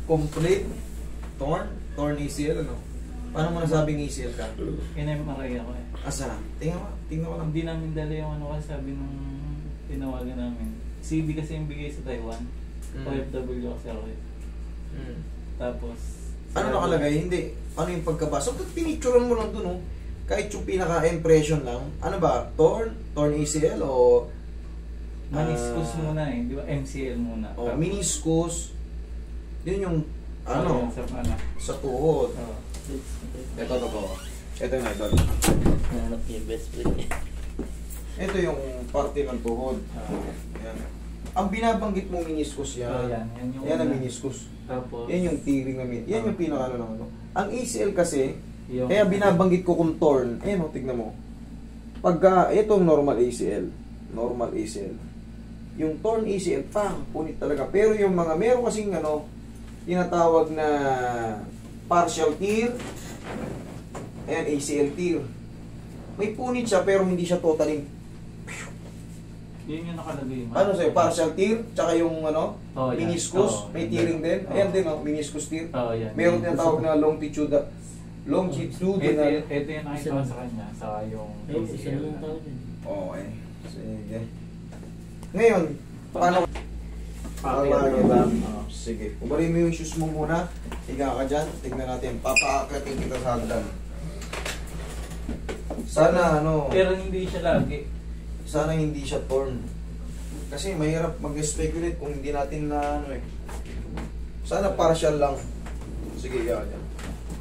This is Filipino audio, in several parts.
complete torn ACL, ano? Paano mo nasabing ACL ka? In-MRI ako eh. Asa? Tingnan ko lang. Hindi namin dala yung ano kasi sabi nung tinawagan namin. CD kasi yung bigay sa Taiwan. OFW kasi ako eh. Tapos... Ano nakalagay? Hindi. Ano yung pagkabasa? Ba't pinicturean mo lang dun, oh? Kahit yung pinaka-impression lang. Ano ba? Torn ACL o... Meniscus muna eh. Di ba? MCL muna. O, meniscus. Yun yung... Ano? Sa tuhod. Ito. Ito na, ito. Hanap yung best friend niya. Ito yung parte ng tuhod. Yan. Ang binabanggit mo meniscus yan. Yan ang meniscus. Tapos, yan yung tearing na meniscus. Yan yung pinaka ng ano. Ang ACL kasi, kaya binabanggit ko kung torn. Ayan o, tignan mo. Pagka, itong normal ACL. Normal ACL. Yung torn ACL, punit talaga. Pero yung mga, meron kasing ano, tinatawag na partial tear. Ayan, ACL tear. May punit siya pero hindi siya totally. yun yung nakalagay. Ano sa'yo? Partial tear, tsaka yung ano, meniscus, may tearing din. Ayan din, oh, meniscus tear. Meron tinatawag na longitudinal. Ito yung nakita ko sa kanya, sa yung ACL. Okay. Sige. Ngayon, paano? Sige. Ubalin mo yung shoes mo muna. Higa ka dyan. Tignan natin. Papaakatin kita sa hagdan. Sana ano... Pero hindi siya lagi. Sana hindi siya torn. Kasi mahirap mag-speculate kung hindi natin na ano eh. Sana partial lang. Sige, higa ka dyan.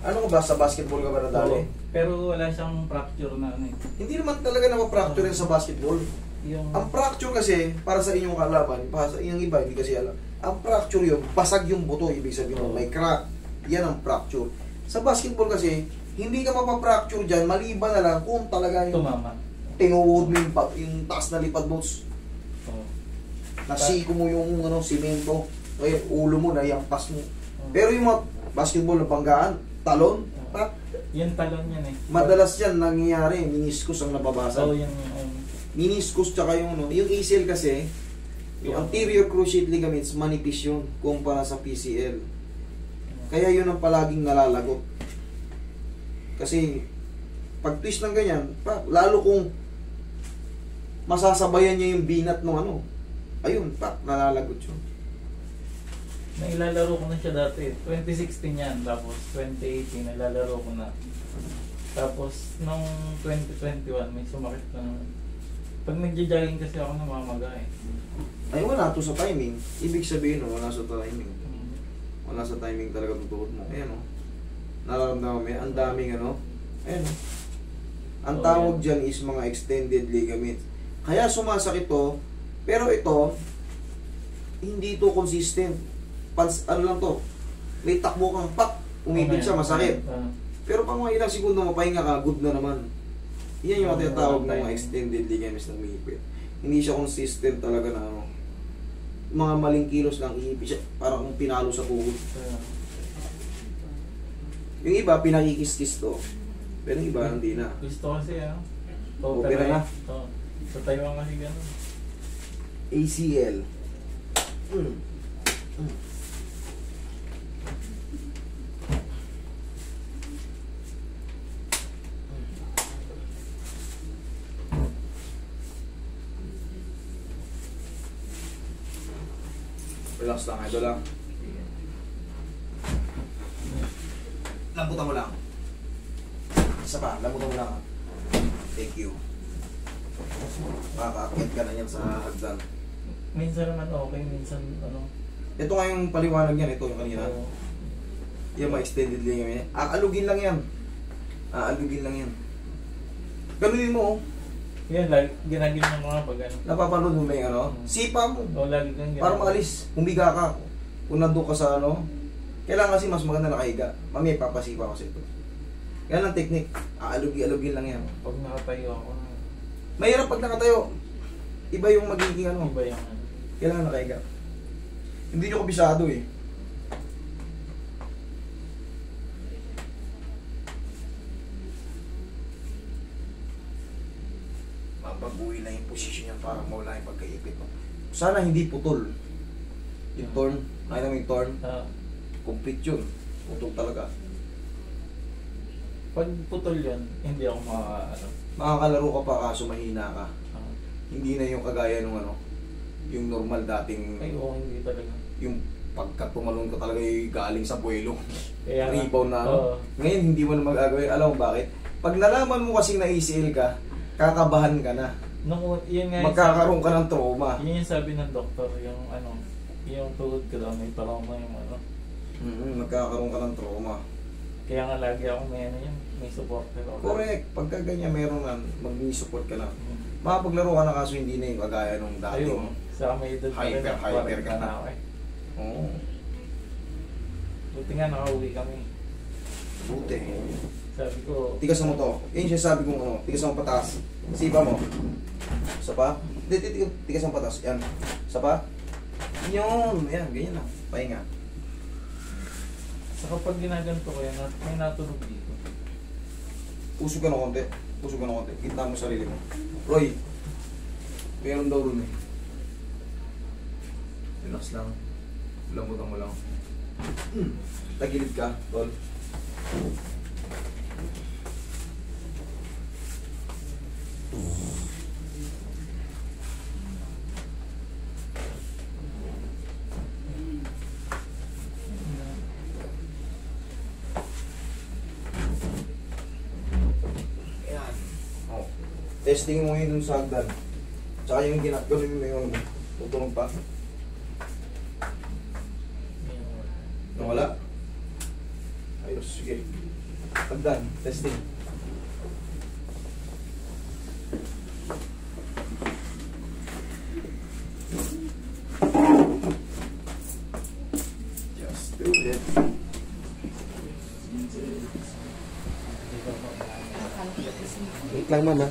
Ano ka ba? Sa basketball ka ba nadali? Pero wala siyang fracture na ano eh. Hindi naman talaga na-fracture sa basketball. Ang fracture kasi, para sa inyong kalaban, para sa inyong iba, hindi kasi alam. Ang fracture yun, basag yung buto, ibig sabihin may crack. Yan ang fracture. Sa basketball kasi, hindi ka mapapfracture dyan, maliban na lang kung talaga yung tinuwod mo yung taas na lipad mo. Nasiko mo yung simento, kaya ulo mo, nayampas mo. Pero yung mga basketball na banggaan, talon, yan talon yan eh. madalas yan nangyayari, meniscus ang nababasag. Yan Meniscus tsaka yung yung ACL kasi, yung anterior cruciate ligaments, manipis yun kumpara sa PCL. Kaya yun ang palaging nalalagot. Kasi, pag twist ng ganyan, lalo kung masasabayan niya yung binat ng ayun, nalalagot yun. Nailalaro ko na siya dati. 2016 yan, tapos 2018 nailalaro ko na. Tapos, nung 2021, may sumakit na. Pag nagja-jogging kasi ako namamaga eh. Ay, wala to sa timing. Ibig sabihin, wala sa timing. Wala sa timing talaga tutuot mo. Ayan o. Nararamdaman mo yan. Ang daming Ayan o. Ang tawag dyan is mga extended ligaments. Kaya sumasakit to. Pero ito, hindi to consistent. Ano lang to. May takbo kang umipit siya, masakit. Pero pang mga ilang segundo mapahinga ka, good na naman. Yan yung tinatawag ng mga extended ligaments ng umipit. Hindi siya consistent talaga na mga maling kilos lang iipit siya, parang kung pinalo sa tuhod. Yung iba, pinakikis-kis to. Pero yung iba, hindi na. Gusto kasi opera na. Sa Taiwan kasi gano'n. ACL. Relax lang, idol lang. Lambutan mo lang. Isa pa, lambutan mo lang. Thank you. Makakaakit ka na yan sa hagdan. Minsan naman okay, minsan Ito nga yung paliwanag yan, ito yung kanina. Yung mga extended ligament. Aalugin lang yan. Aalugin lang yan. Ganunin mo. Yan, ginagin ng mga pag Napapanood mo ba yung sipa mo. Lagi kang para maalis. Humiga ka. Kung nandun ka sa kailangan kasi mas maganda nakahiga. Mamaya papasipa kasi ito. Yan ang technique. Aalugin lang yan. Pag nakatayo ako. Mahirap pag nakatayo. Iba yung magiging Iba yung kailangan nakahiga. Hindi nyo kabisado eh. Mabaguhin lang yung posisyon niya para mawala yung pagkaipit mo. Sana hindi putol. Yung torn. Nakita mo yung torn? complete yun. Putol talaga. Pag putol yun, hindi ako ano. Makakalaro ka pa kaso mahina ka. ah, Hindi na yung kagaya nung ano, yung normal dating, Ay, oo, hindi talaga. yung pagka tumalon ka talaga yung galing sa buwelo. Kaya nga, Rebound na ano. oo. Ngayon hindi mo na magagawin. Alam mo bakit? Pag nalaman mo kasing na-ACL ka, kakabahan ka na. Yun nga Magkakaroon ka ng trauma. Yun yung sabi ng doktor, yung ano, yung tuhod ko daw, may trauma yung ano. Magkakaroon ka ng trauma. Kaya nga lagi ako may ano yun, may supporter ako. Correct. Pagka ganyan meron na, mag-support ka na. Makapaglaro ka na kaso hindi na yung kagaya nung dating. Ayun, sa may edad pa rin, Hyper ka na. ako eh. Oo. Buti nga nakauwi kami. Buti. Sabi ko, Tigas mo to. Yun siya sabi kong ano, tigas mo pataas. Sipa mo. Isa pa. Tigas mo pataas. Yan. Isa pa. Yun. Yan, ganyan na. Pahinga. sa kapag ginaganto ko yan, may natunog dito. Pusog ka na konti. Pusog ka na konti. Kita mo sarili mo. Roy. Meron daw rin eh. Relax lang. Lambutan mo lang. Tagilid ka, tol. Ayan. Oh. Testing mo yun dun sa hagdan. Tsaka yung gano'n mo yung tutunog pa. Nawala? Ayos, sige. Hagdan, testing. Just do it. Wait lang, mama.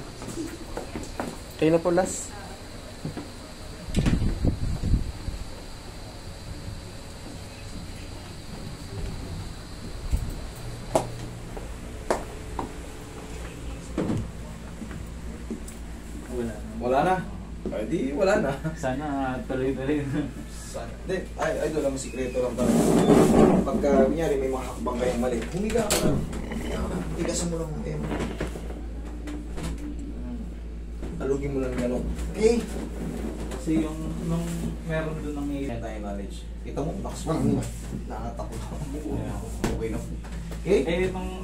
Kayo na po, last. Wala na. Wala na. Ay, di, wala na. Sana tuloy-tuloy na. Sana. Hindi, ay, doon lang, sikreto lang tayo. Pagka, kunyari, may mga hakbang kayong mali, humiga ka lang. Tigasan mo lang ang emo. Alugin mo lang gano'n. Okay. Kasi yung, nung meron doon ng Kaya tayo knowledge. Kita mo, lakas mo. Nakatako na. Yeah. Okay na. Okay? Eh, nung